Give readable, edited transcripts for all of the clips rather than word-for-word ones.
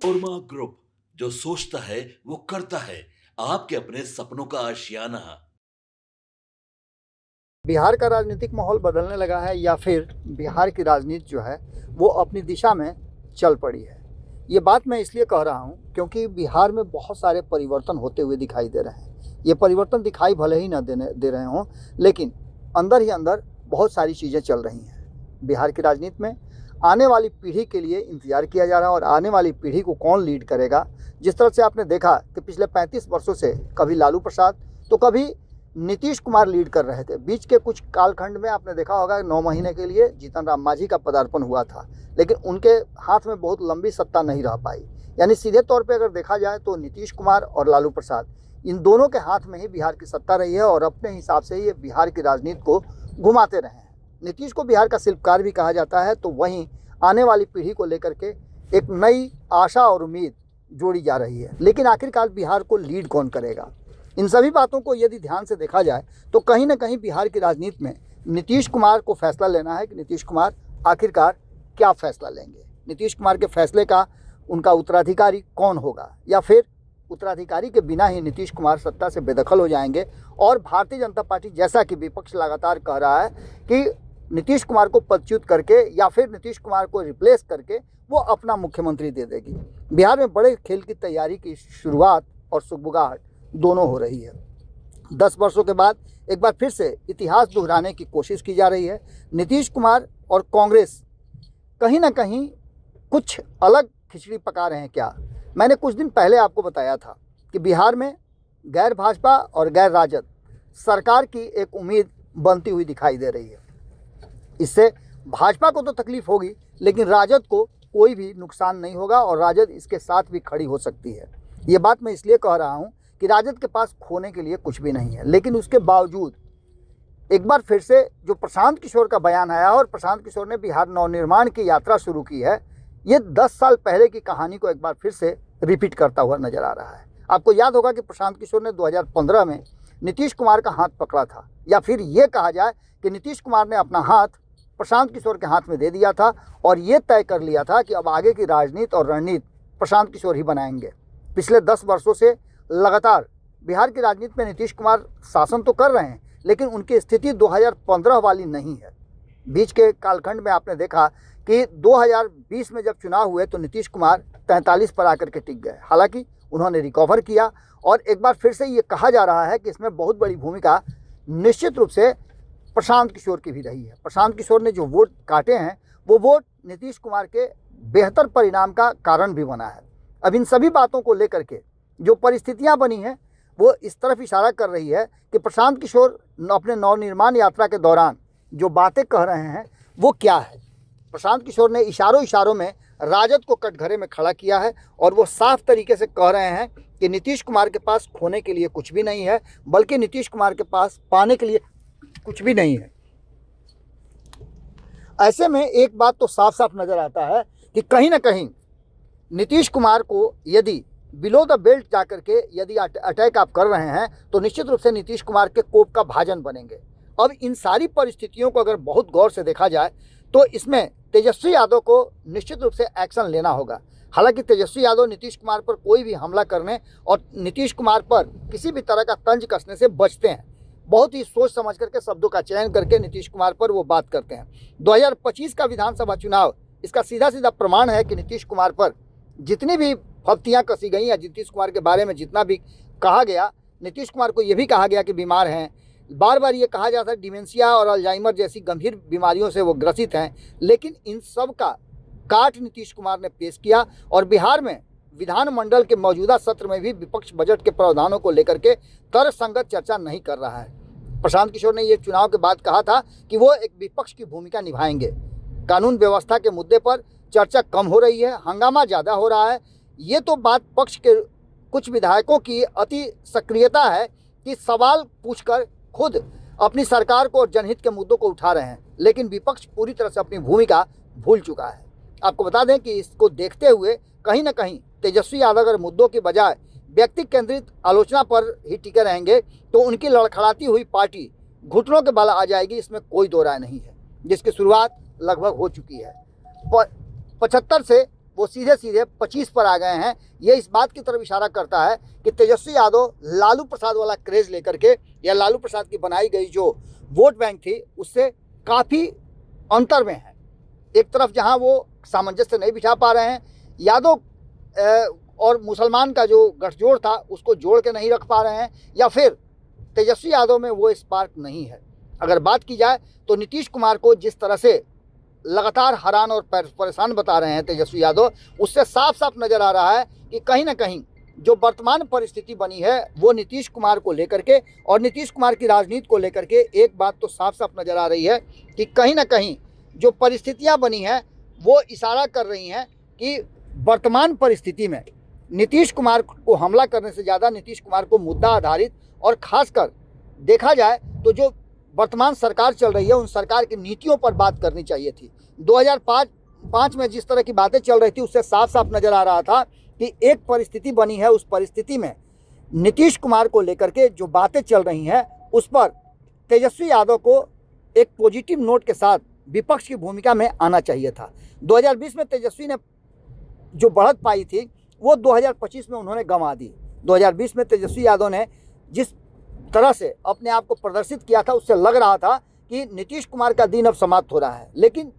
उरमा group, जो सोचता है वो करता है। आपके अपने सपनों का आशियाना। बिहार का राजनीतिक माहौल बदलने लगा है या फिर बिहार की राजनीति जो है वो अपनी दिशा में चल पड़ी है। ये बात मैं इसलिए कह रहा हूँ क्योंकि बिहार में बहुत सारे परिवर्तन होते हुए दिखाई दे रहे हैं। ये परिवर्तन दिखाई भले ही ना दे रहे हों, लेकिन अंदर ही अंदर बहुत सारी चीज़ें चल रही हैं। बिहार की राजनीति में आने वाली पीढ़ी के लिए इंतजार किया जा रहा है और आने वाली पीढ़ी को कौन लीड करेगा। जिस तरह से आपने देखा कि पिछले 35 वर्षों से कभी लालू प्रसाद तो कभी नीतीश कुमार लीड कर रहे थे। बीच के कुछ कालखंड में आपने देखा होगा 9 महीने के लिए जीतन राम मांझी का पदार्पण हुआ था, लेकिन उनके हाथ में बहुत लंबी सत्ता नहीं रह पाई। यानी सीधे तौर पे अगर देखा जाए तो नीतीश कुमार और लालू प्रसाद, इन दोनों के हाथ में ही बिहार की सत्ता रही है और अपने हिसाब से ही ये बिहार की राजनीति को घुमाते रहे हैं। नीतीश को बिहार का शिल्पकार भी कहा जाता है, तो वहीं आने वाली पीढ़ी को लेकर के एक नई आशा और उम्मीद जोड़ी जा रही है। लेकिन आखिरकार बिहार को लीड कौन करेगा? इन सभी बातों को यदि ध्यान से देखा जाए तो कहीं ना कहीं बिहार की राजनीति में नीतीश कुमार को फैसला लेना है कि नीतीश कुमार आखिरकार क्या फैसला लेंगे। नीतीश कुमार के फैसले का उनका उत्तराधिकारी कौन होगा, या फिर उत्तराधिकारी के बिना ही नीतीश कुमार सत्ता से बेदखल हो जाएंगे और भारतीय जनता पार्टी, जैसा कि विपक्ष लगातार कह रहा है कि नीतीश कुमार को पदच्युत करके या फिर नीतीश कुमार को रिप्लेस करके वो अपना मुख्यमंत्री दे देगी। बिहार में बड़े खेल की तैयारी की शुरुआत और सुगबुगाहट दोनों हो रही है। 10 वर्षों के बाद एक बार फिर से इतिहास दोहराने की कोशिश की जा रही है। नीतीश कुमार और कांग्रेस कहीं ना कहीं कुछ अलग खिचड़ी पका रहे हैं क्या? मैंने कुछ दिन पहले आपको बताया था कि बिहार में गैर भाजपा और गैर राजद सरकार की एक उम्मीद बनती हुई दिखाई दे रही है। इससे भाजपा को तो तकलीफ होगी, लेकिन राजद को कोई भी नुकसान नहीं होगा और राजद इसके साथ भी खड़ी हो सकती है। ये बात मैं इसलिए कह रहा हूँ कि राजद के पास खोने के लिए कुछ भी नहीं है, लेकिन उसके बावजूद एक बार फिर से जो प्रशांत किशोर का बयान आया और प्रशांत किशोर ने बिहार नवनिर्माण की यात्रा शुरू की है, ये 10 साल पहले की कहानी को एक बार फिर से रिपीट करता हुआ नजर आ रहा है। आपको याद होगा कि प्रशांत किशोर ने 2015 में नीतीश कुमार का हाथ पकड़ा था, या फिर ये कहा जाए कि नीतीश कुमार ने अपना हाथ प्रशांत किशोर के हाथ में दे दिया था और ये तय कर लिया था कि अब आगे की राजनीति और रणनीति प्रशांत किशोर ही बनाएंगे। पिछले 10 वर्षों से लगातार बिहार की राजनीति में नीतीश कुमार शासन तो कर रहे हैं, लेकिन उनकी स्थिति 2015 वाली नहीं है। बीच के कालखंड में आपने देखा कि 2020 में जब चुनाव हुए तो नीतीश कुमार 43 पर आकर के टिक गए। हालांकि उन्होंने रिकवर किया और एक बार फिर से ये कहा जा रहा है कि इसमें बहुत बड़ी भूमिका निश्चित रूप से प्रशांत किशोर की भी रही है। प्रशांत किशोर ने जो वोट काटे हैं वो वोट नीतीश कुमार के बेहतर परिणाम का कारण भी बना है। अब इन सभी बातों को लेकर के जो परिस्थितियां बनी हैं वो इस तरफ इशारा कर रही है कि प्रशांत किशोर अपने नवनिर्माण यात्रा के दौरान जो बातें कह रहे हैं वो क्या है। प्रशांत किशोर ने इशारों में राजद को कटघरे में खड़ा किया है और वो साफ तरीके से कह रहे हैं कि नीतीश कुमार के पास खोने के लिए कुछ भी नहीं है, बल्कि नीतीश कुमार के पास पाने के लिए कुछ भी नहीं है। ऐसे में एक बात तो साफ साफ नजर आता है कि कहीं ना कहीं नीतीश कुमार को यदि बिलो द बेल्ट जाकर के यदि अटैक आप कर रहे हैं तो निश्चित रूप से नीतीश कुमार के कोप का भाजन बनेंगे। अब इन सारी परिस्थितियों को अगर बहुत गौर से देखा जाए तो इसमें तेजस्वी यादव को निश्चित रूप से एक्शन लेना होगा। हालांकि तेजस्वी यादव नीतीश कुमार पर कोई भी हमला करने और नीतीश कुमार पर किसी भी तरह का तंज कसने से बचते हैं। बहुत ही सोच समझ करके शब्दों का चयन करके नीतीश कुमार पर वो बात करते हैं। 2025 का विधानसभा चुनाव इसका सीधा सीधा प्रमाण है कि नीतीश कुमार पर जितनी भी फप्तियां कसी गई या नीतीश कुमार के बारे में जितना भी कहा गया, नीतीश कुमार को ये भी कहा गया कि बीमार हैं, बार बार ये कहा जाता है डिमेंशिया और अल्जाइमर जैसी गंभीर बीमारियों से वो ग्रसित हैं, लेकिन इन सब का काट नीतीश कुमार ने पेश किया और बिहार में विधानमंडल के मौजूदा सत्र में भी विपक्ष बजट के प्रावधानों को लेकर के तर्कसंगत चर्चा नहीं कर रहा है। प्रशांत किशोर ने ये चुनाव के बाद कहा था कि वो एक विपक्ष की भूमिका निभाएंगे। कानून व्यवस्था के मुद्दे पर चर्चा कम हो रही है, हंगामा ज़्यादा हो रहा है। ये तो बात पक्ष के कुछ विधायकों की अति सक्रियता है कि सवाल पूछकर खुद अपनी सरकार को और जनहित के मुद्दों को उठा रहे हैं, लेकिन विपक्ष पूरी तरह से अपनी भूमिका भूल चुका है। आपको बता दें कि इसको देखते हुए कहीं ना कहीं तेजस्वी यादव अगर मुद्दों की बजाय व्यक्ति केंद्रित आलोचना पर ही टिके रहेंगे तो उनकी लड़खड़ाती हुई पार्टी घुटनों के बल आ जाएगी, इसमें कोई दो राय नहीं है, जिसकी शुरुआत लगभग हो चुकी है। 75 से वो सीधे सीधे 25 पर आ गए हैं। ये इस बात की तरफ इशारा करता है कि तेजस्वी यादव लालू प्रसाद वाला क्रेज लेकर के या लालू प्रसाद की बनाई गई जो वोट बैंक थी उससे काफ़ी अंतर में है। एक तरफ जहां वो सामंजस्य नहीं बिठा पा रहे हैं, यादव और मुसलमान का जो गठजोड़ था उसको जोड़ के नहीं रख पा रहे हैं, या फिर तेजस्वी यादव में वो स्पार्क नहीं है। अगर बात की जाए तो नीतीश कुमार को जिस तरह से लगातार हैरान और परेशान बता रहे हैं तेजस्वी यादव, उससे साफ साफ नज़र आ रहा है कि कहीं ना कहीं जो वर्तमान परिस्थिति बनी है वो नीतीश कुमार को लेकर के और नीतीश कुमार की राजनीति को लेकर के एक बात तो साफ साफ नज़र आ रही है कि कहीं ना कहीं जो परिस्थितियां बनी हैं वो इशारा कर रही हैं कि वर्तमान परिस्थिति में नीतीश कुमार को हमला करने से ज़्यादा नीतीश कुमार को मुद्दा आधारित और ख़ासकर देखा जाए तो जो वर्तमान सरकार चल रही है उन सरकार की नीतियों पर बात करनी चाहिए थी। 2005 में जिस तरह की बातें चल रही थी उससे साफ साफ नज़र आ रहा था कि एक परिस्थिति बनी है, उस परिस्थिति में नीतीश कुमार को लेकर के जो बातें चल रही हैं उस पर तेजस्वी यादव को एक पॉजिटिव नोट के साथ विपक्ष की भूमिका में आना चाहिए था। 2020 में तेजस्वी ने जो बढ़त पाई थी वो 2025 में उन्होंने गंवा दी। 2020 में तेजस्वी यादव ने जिस तरह से अपने आप को प्रदर्शित किया था उससे लग रहा था कि नीतीश कुमार का दिन अब समाप्त हो रहा है, लेकिन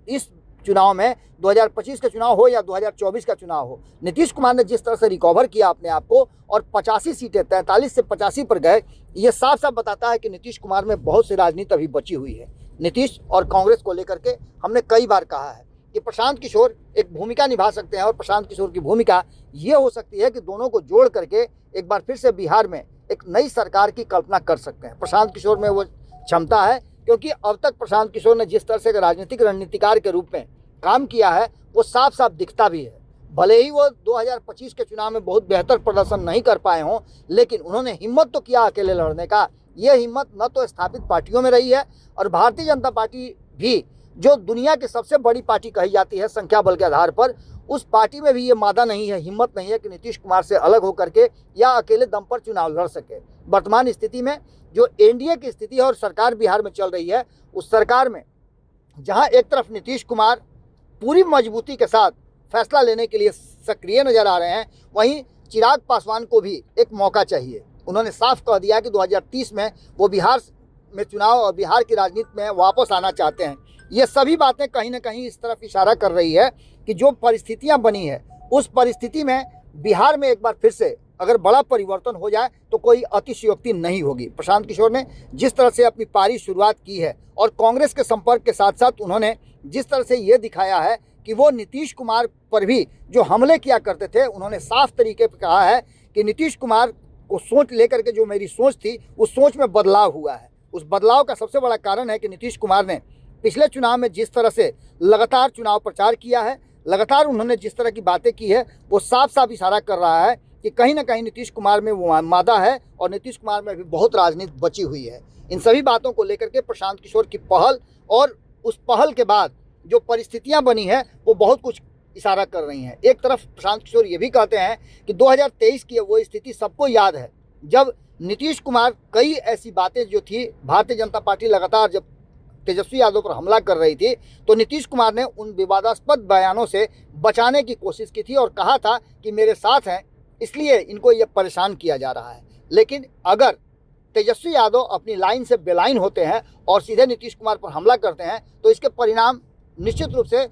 इस चुनाव में 2025 का चुनाव हो या 2024 का चुनाव हो, नीतीश कुमार ने जिस तरह से रिकवर किया अपने आप को और 85 सीटें 43 से 85 पर गए, ये साफ साफ बताता है कि नीतीश कुमार में बहुत सी राजनीति अभी बची हुई है। नीतीश और कांग्रेस को लेकर के हमने कई बार कहा है कि प्रशांत किशोर एक भूमिका निभा सकते हैं और प्रशांत किशोर की भूमिका ये हो सकती है कि दोनों को जोड़ करके एक बार फिर से बिहार में एक नई सरकार की कल्पना कर सकते हैं। प्रशांत किशोर में वो क्षमता है, क्योंकि अब तक प्रशांत किशोर ने जिस तरह से राजनीतिक रणनीतिकार के रूप में काम किया है वो साफ साफ दिखता भी है। भले ही वो 2025 के चुनाव में बहुत बेहतर प्रदर्शन नहीं कर पाए हों, लेकिन उन्होंने हिम्मत तो किया अकेले लड़ने का। ये हिम्मत न तो स्थापित पार्टियों में रही है, और भारतीय जनता पार्टी भी जो दुनिया की सबसे बड़ी पार्टी कही जाती है संख्या बल के आधार पर, उस पार्टी में भी ये मादा नहीं है, हिम्मत नहीं है कि नीतीश कुमार से अलग होकर के या अकेले दम पर चुनाव लड़ सके। वर्तमान स्थिति में जो एनडीए की स्थिति है और सरकार बिहार में चल रही है, उस सरकार में जहां एक तरफ नीतीश कुमार पूरी मजबूती के साथ फैसला लेने के लिए सक्रिय नजर आ रहे हैं, वहीं चिराग पासवान को भी एक मौका चाहिए। उन्होंने साफ कह दिया कि 2030 में वो बिहार में चुनाव और बिहार की राजनीति में वापस आना चाहते हैं। ये सभी बातें कहीं ना कहीं इस तरफ इशारा कर रही है कि जो परिस्थितियां बनी है उस परिस्थिति में बिहार में एक बार फिर से अगर बड़ा परिवर्तन हो जाए तो कोई अतिशयोक्ति नहीं होगी। प्रशांत किशोर ने जिस तरह से अपनी पारी शुरुआत की है और कांग्रेस के संपर्क के साथ साथ उन्होंने जिस तरह से ये दिखाया है कि वो नीतीश कुमार पर भी जो हमले किया करते थे, उन्होंने साफ तरीके पर कहा है कि नीतीश कुमार को सोच लेकर के जो मेरी सोच थी उस सोच में बदलाव हुआ है। उस बदलाव का सबसे बड़ा कारण है कि नीतीश कुमार ने पिछले चुनाव में जिस तरह से लगातार चुनाव प्रचार किया है, लगातार उन्होंने जिस तरह की बातें की है, वो साफ साफ इशारा कर रहा है कि कहीं ना कहीं नीतीश कुमार में वो मादा है और नीतीश कुमार में भी बहुत राजनीति बची हुई है। इन सभी बातों को लेकर के प्रशांत किशोर की पहल और उस पहल के बाद जो परिस्थितियां बनी है वो बहुत कुछ इशारा कर रही हैं। एक तरफ प्रशांत किशोर ये भी कहते हैं कि 2023 की वो स्थिति सबको याद है, जब नीतीश कुमार कई ऐसी बातें जो थी, भारतीय जनता पार्टी लगातार जब तेजस्वी यादव पर हमला कर रही थी तो नीतीश कुमार ने उन विवादास्पद बयानों से बचाने की कोशिश की थी और कहा था कि मेरे साथ हैं इसलिए इनको ये परेशान किया जा रहा है। लेकिन अगर तेजस्वी यादव अपनी लाइन से बेलाइन होते हैं और सीधे नीतीश कुमार पर हमला करते हैं तो इसके परिणाम निश्चित रूप से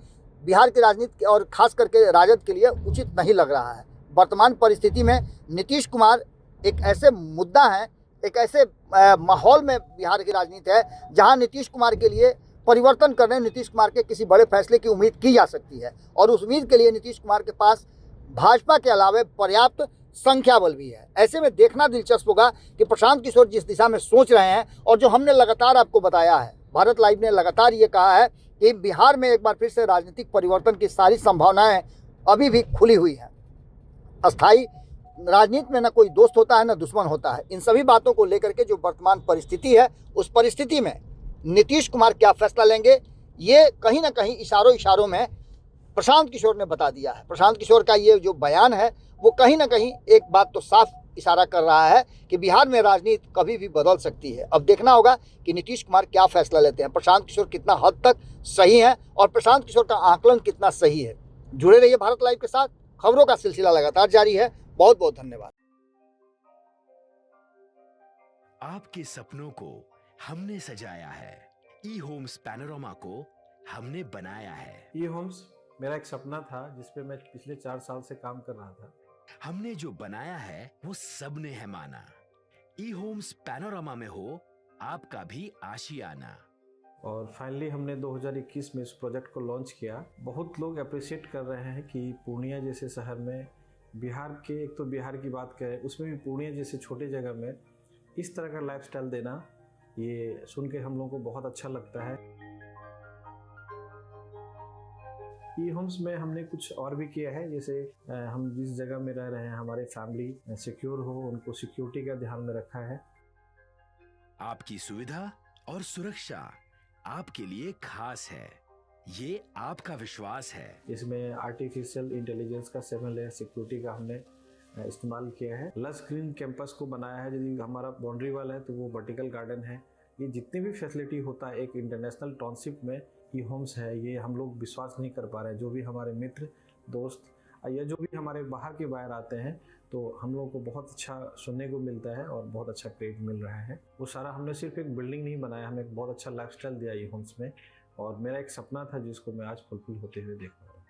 बिहार की राजनीति और खास करके राजद के लिए उचित नहीं लग रहा है। वर्तमान परिस्थिति में नीतीश कुमार एक ऐसे मुद्दा है, एक ऐसे माहौल में बिहार की राजनीति है जहां नीतीश कुमार के लिए परिवर्तन करने, नीतीश कुमार के किसी बड़े फैसले की उम्मीद की जा सकती है, और उस उम्मीद के लिए नीतीश कुमार के पास भाजपा के अलावा पर्याप्त संख्या बल भी है। ऐसे में देखना दिलचस्प होगा कि प्रशांत किशोर जिस दिशा में सोच रहे हैं और जो हमने लगातार आपको बताया है, भारत लाइव ने लगातार ये कहा है कि बिहार में एक बार फिर से राजनीतिक परिवर्तन की सारी संभावनाएं अभी भी खुली हुई हैं। अस्थायी राजनीति में न कोई दोस्त होता है न दुश्मन होता है। इन सभी बातों को लेकर के जो वर्तमान परिस्थिति है, उस परिस्थिति में नीतीश कुमार क्या फैसला लेंगे, ये कहीं ना कहीं इशारों में प्रशांत किशोर ने बता दिया है। प्रशांत किशोर का ये जो बयान है वो कहीं ना कहीं एक बात तो साफ इशारा कर रहा है कि बिहार में राजनीति कभी भी बदल सकती है। अब देखना होगा कि नीतीश कुमार क्या फैसला लेते हैं, प्रशांत किशोर कितना हद तक सही है और प्रशांत किशोर का आकलन कितना सही है। जुड़े रहिए भारत लाइव के साथ, खबरों का सिलसिला लगातार जारी है। बहुत बहुत धन्यवाद। आपके सपनों को हमने सजाया है, ई होम्स पैनोरामा को हमने बनाया है। ई होम्स मेरा एक सपना था जिस पे मैं पिछले 4 साल से काम कर रहा था। हमने जो बनाया है वो सबने है माना। ई होम्स पैनोरामा में हो आपका भी आशियाना। और फाइनली हमने 2021 में इस प्रोजेक्ट को लॉन्च किया। बहुत लोग अप्रिशिएट कर रहे हैं कि पूर्णिया जैसे शहर में, बिहार के, एक तो बिहार की बात करें उसमें भी पूर्णिया जैसे छोटे जगह में इस तरह का लाइफस्टाइल देना, ये सुन के हम लोगों को बहुत अच्छा लगता है। ई होम्स में हमने कुछ और भी किया है, जैसे हम जिस जगह में रह रहे हैं हमारे फैमिली सिक्योर हो, उनको सिक्योरिटी का ध्यान में रखा है। आपकी सुविधा और सुरक्षा आपके लिए खास है, ये आपका विश्वास है। इसमें आर्टिफिशियल इंटेलिजेंस का 7 लेयर सिक्योरिटी का हमने इस्तेमाल किया है। लस ग्रीन कैंपस को बनाया है। यदि हमारा बाउंड्री वाल है तो वो वर्टिकल गार्डन है। ये जितनी भी फैसिलिटी होता है एक इंटरनेशनल टाउनशिप में ई होम्स है, ये हम लोग विश्वास नहीं कर पा रहे हैं। जो भी हमारे मित्र दोस्त या जो भी हमारे बाहर के बाहर आते हैं तो हम लोगों को बहुत अच्छा सुनने को मिलता है और बहुत अच्छा क्रेडिट मिल रहा है। वो सारा हमने सिर्फ एक बिल्डिंग नहीं बनाया, हमें एक बहुत अच्छा लाइफस्टाइल दिया ई होम्स में, और मेरा एक सपना था जिसको मैं आज फुलफिल होते हुए देख रहा हूँ।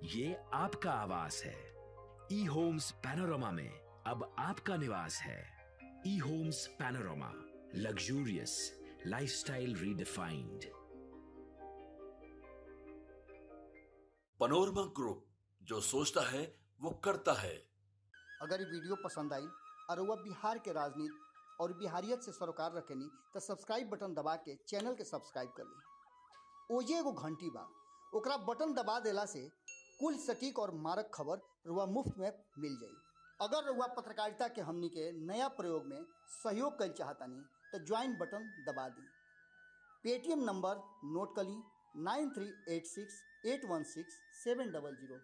ये आपका आवास है। ई होम्स पैनोरामा में अब आपका निवास है। E homes Panorama, luxurious lifestyle redefined. Panorama group, जो सोचता है वो करता है। अगर ये वीडियो पसंद आई और वह बिहार के राजनीति और बिहारियत से सरोकार रखेनी तो सब्सक्राइब बटन दबा के चैनल के सब्सक्राइब कर ली। ओजे एगो घंटी बा, ओकरा बटन दबा देला से कुल सटीक और मारक खबर रुआ मुफ्त में मिल जाई। अगर रुआ पत्रकारिता के हमनी के नया प्रयोग में सहयोग कर चाहतानी तो ज्वाइन बटन दबा दी। पेटीएम नंबर नोट कर ली 9386816700।